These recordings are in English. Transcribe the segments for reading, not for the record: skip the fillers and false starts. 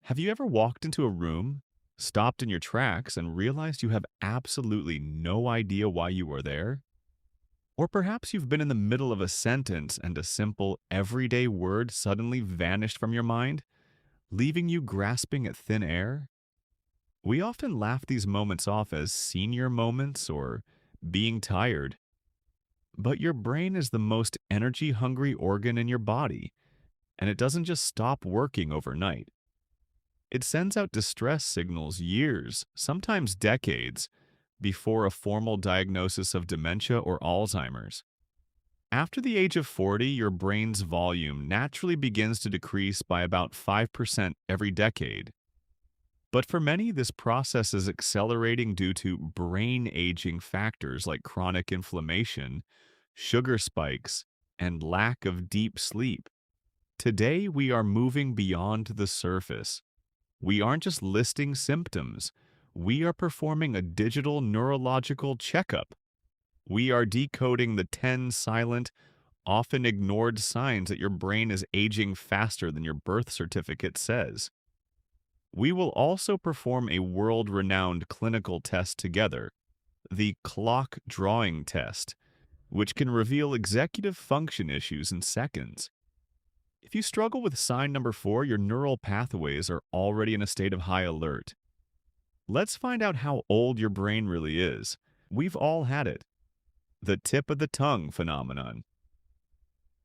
Have you ever walked into a room, stopped in your tracks, and realized you have absolutely no idea why you were there? Or perhaps you've been in the middle of a sentence and a simple, everyday word suddenly vanished from your mind, leaving you grasping at thin air? We often laugh these moments off as senior moments or being tired, but your brain is the most energy hungry organ in your body, and it doesn't just stop working overnight. It sends out distress signals years, sometimes decades, before a formal diagnosis of dementia or Alzheimer's. After the age of 40, your brain's volume naturally begins to decrease by about 5% every decade. But for many, this process is accelerating due to brain aging factors like chronic inflammation, sugar spikes, and lack of deep sleep. Today, we are moving beyond the surface. We aren't just listing symptoms. We are performing a digital neurological checkup. We are decoding the 10 silent, often ignored signs that your brain is aging faster than your birth certificate says. We will also perform a world-renowned clinical test together, the clock drawing test, which can reveal executive function issues in seconds. If you struggle with sign number 4, your neural pathways are already in a state of high alert. Let's find out how old your brain really is. We've all had it. The tip of the tongue phenomenon.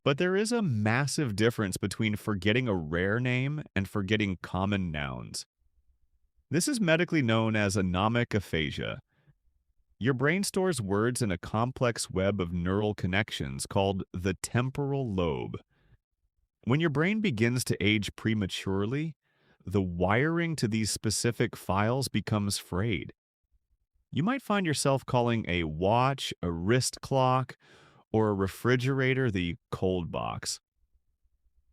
But there is a massive difference between forgetting a rare name and forgetting common nouns. This is medically known as anomic aphasia. Your brain stores words in a complex web of neural connections called the temporal lobe. When your brain begins to age prematurely, the wiring to these specific files becomes frayed. You might find yourself calling a watch a wrist clock or a refrigerator the cold box.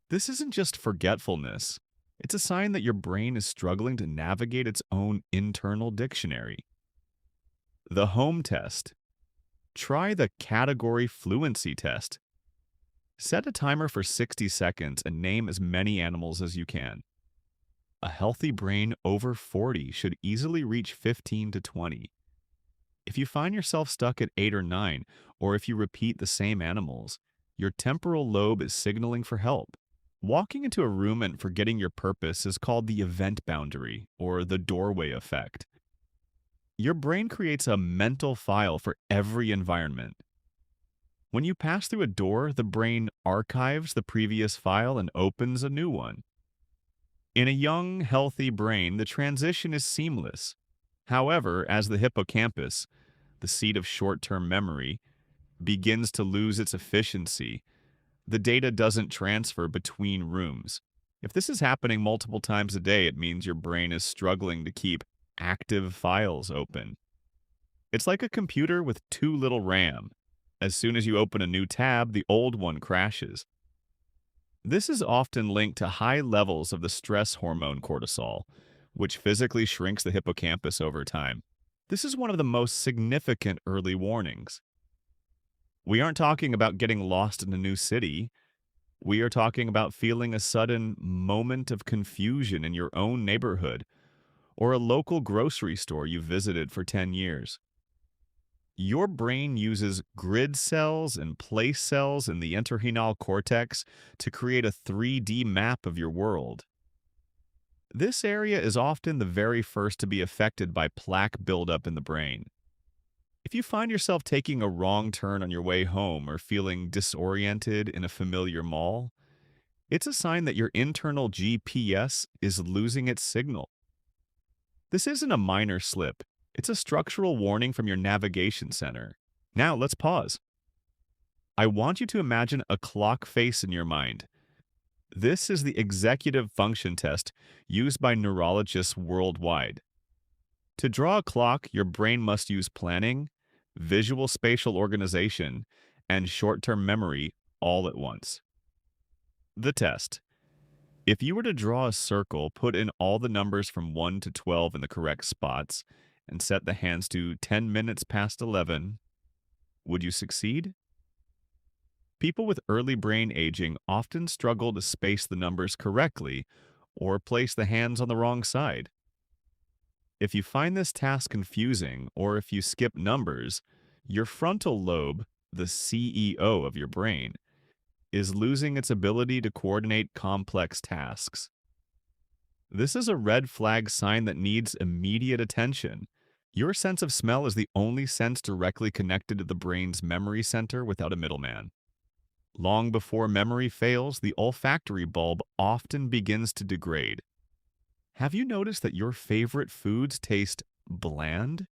This isn't just forgetfulness. It's a sign that your brain is struggling to navigate its own internal dictionary. The home test. Try the category fluency test. Set a timer for 60 seconds and name as many animals as you can. A healthy brain over 40 should easily reach 15 to 20. If you find yourself stuck at 8 or 9, or if you repeat the same animals, your temporal lobe is signaling for help. Walking into a room and forgetting your purpose is called the event boundary, or the doorway effect. Your brain creates a mental file for every environment. When you pass through a door, the brain archives the previous file and opens a new one. In a young, healthy brain, the transition is seamless. However, as the hippocampus, the seat of short-term memory, begins to lose its efficiency, the data doesn't transfer between rooms. If this is happening multiple times a day, it means your brain is struggling to keep active files open. It's like a computer with too little RAM. As soon as you open a new tab, the old one crashes. This is often linked to high levels of the stress hormone cortisol, which physically shrinks the hippocampus over time. This is one of the most significant early warnings. We aren't talking about getting lost in a new city. We are talking about feeling a sudden moment of confusion in your own neighborhood or a local grocery store you visited for 10 years. Your brain uses grid cells and place cells in the entorhinal cortex to create a 3D map of your world. This area is often the very first to be affected by plaque buildup in the brain. If you find yourself taking a wrong turn on your way home or feeling disoriented in a familiar mall, it's a sign that your internal GPS is losing its signal. This isn't a minor slip. It's a structural warning from your navigation center. Now, let's pause. I want you to imagine a clock face in your mind. This is the executive function test used by neurologists worldwide. To draw a clock, your brain must use planning, visual spatial organization, and short-term memory all at once. The test. If you were to draw a circle, put in all the numbers from 1 to 12 in the correct spots, and set the hands to 10 minutes past 11, would you succeed? People with early brain aging often struggle to space the numbers correctly or place the hands on the wrong side. If you find this task confusing or if you skip numbers, your frontal lobe, the CEO of your brain, is losing its ability to coordinate complex tasks. This is a red flag sign that needs immediate attention. Your sense of smell is the only sense directly connected to the brain's memory center without a middleman. Long before memory fails, the olfactory bulb often begins to degrade. Have you noticed that your favorite foods taste bland?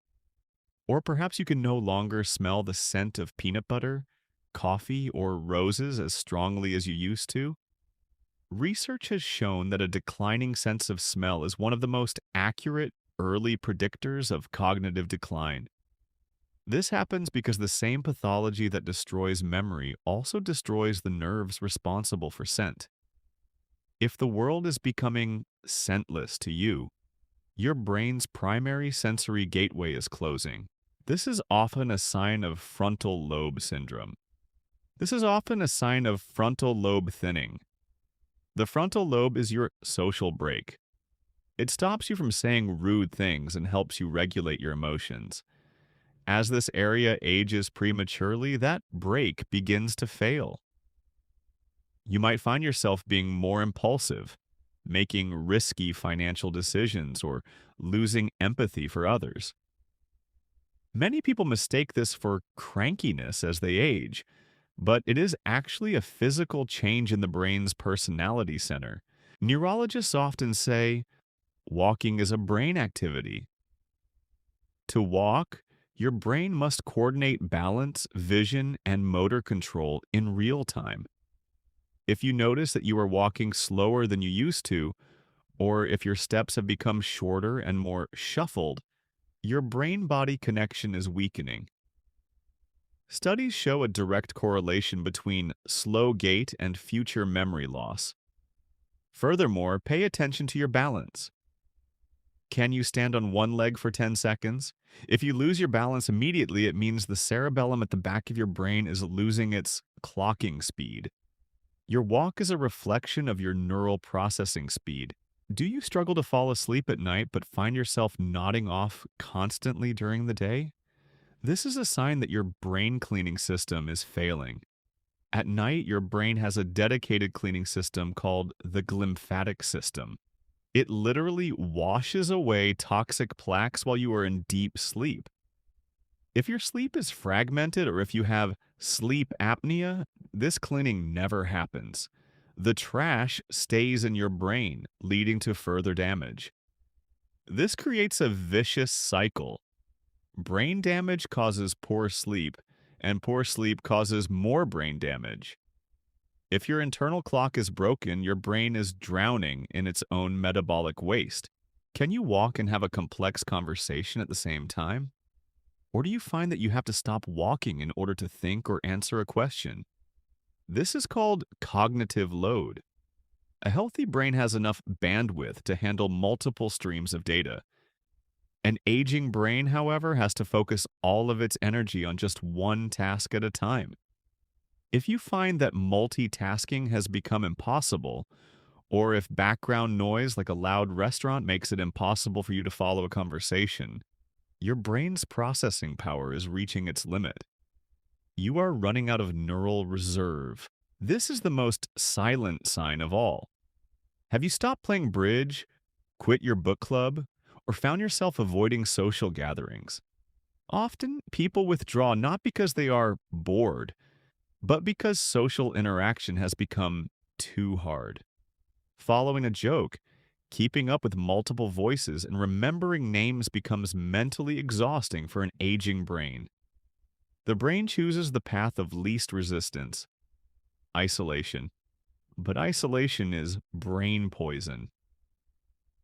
Or perhaps you can no longer smell the scent of peanut butter, coffee, or roses as strongly as you used to? Research has shown that a declining sense of smell is one of the most accurate early predictors of cognitive decline. This happens because the same pathology that destroys memory also destroys the nerves responsible for scent. If the world is becoming scentless to you, your brain's primary sensory gateway is closing. This is often a sign of frontal lobe syndrome. This is often a sign of frontal lobe thinning. The frontal lobe is your social brake. It stops you from saying rude things and helps you regulate your emotions. As this area ages prematurely, that brake begins to fail. You might find yourself being more impulsive, making risky financial decisions, or losing empathy for others. Many people mistake this for crankiness as they age, but it is actually a physical change in the brain's personality center. Neurologists often say, walking is a brain activity. To walk, your brain must coordinate balance, vision, and motor control in real time. If you notice that you are walking slower than you used to, or if your steps have become shorter and more shuffled, your brain-body connection is weakening. Studies show a direct correlation between slow gait and future memory loss. Furthermore, pay attention to your balance. Can you stand on one leg for 10 seconds? If you lose your balance immediately, it means the cerebellum at the back of your brain is losing its clocking speed. Your walk is a reflection of your neural processing speed. Do you struggle to fall asleep at night but find yourself nodding off constantly during the day? This is a sign that your brain cleaning system is failing. At night, your brain has a dedicated cleaning system called the glymphatic system. It literally washes away toxic plaques while you are in deep sleep. If your sleep is fragmented or if you have sleep apnea, this cleaning never happens. The trash stays in your brain, leading to further damage. This creates a vicious cycle. Brain damage causes poor sleep, and poor sleep causes more brain damage. If your internal clock is broken, your brain is drowning in its own metabolic waste. Can you walk and have a complex conversation at the same time? Or do you find that you have to stop walking in order to think or answer a question? This is called cognitive load. A healthy brain has enough bandwidth to handle multiple streams of data. An aging brain, however, has to focus all of its energy on just one task at a time. If you find that multitasking has become impossible, or if background noise like a loud restaurant makes it impossible for you to follow a conversation, your brain's processing power is reaching its limit. You are running out of neural reserve. This is the most silent sign of all. Have you stopped playing bridge, quit your book club, or found yourself avoiding social gatherings? Often, people withdraw not because they are bored, but because social interaction has become too hard. Following a joke, keeping up with multiple voices, and remembering names becomes mentally exhausting for an aging brain. The brain chooses the path of least resistance, isolation. But isolation is brain poison.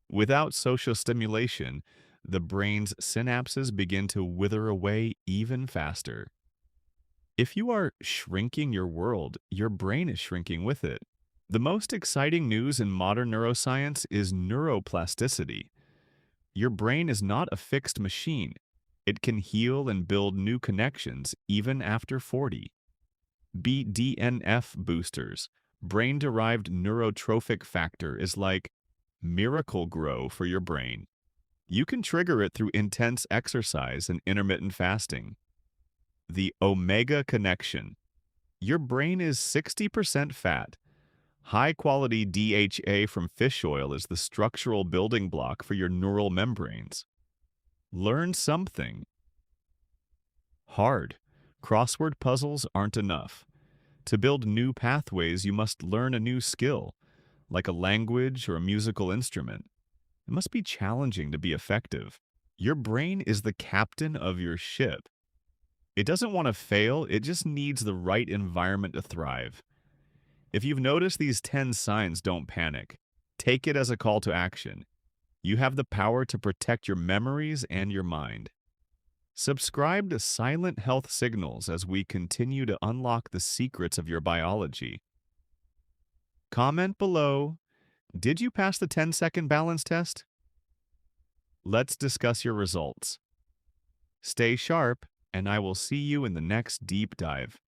Without social stimulation, the brain's synapses begin to wither away even faster. If you are shrinking your world, your brain is shrinking with it. The most exciting news in modern neuroscience is neuroplasticity. Your brain is not a fixed machine. It can heal and build new connections even after 40. BDNF boosters, brain-derived neurotrophic factor, is like Miracle Grow for your brain. You can trigger it through intense exercise and intermittent fasting. The Omega Connection. Your brain is 60% fat. High-quality DHA from fish oil is the structural building block for your neural membranes. Learn something. Hard. Crossword puzzles aren't enough. To build new pathways, you must learn a new skill, like a language or a musical instrument. It must be challenging to be effective. Your brain is the captain of your ship. It doesn't want to fail, it just needs the right environment to thrive. If you've noticed these 10 signs, don't panic. Take it as a call to action. You have the power to protect your memories and your mind. Subscribe to Silent Health Signals as we continue to unlock the secrets of your biology. Comment below, did you pass the 10-second balance test? Let's discuss your results. Stay sharp, and I will see you in the next deep dive.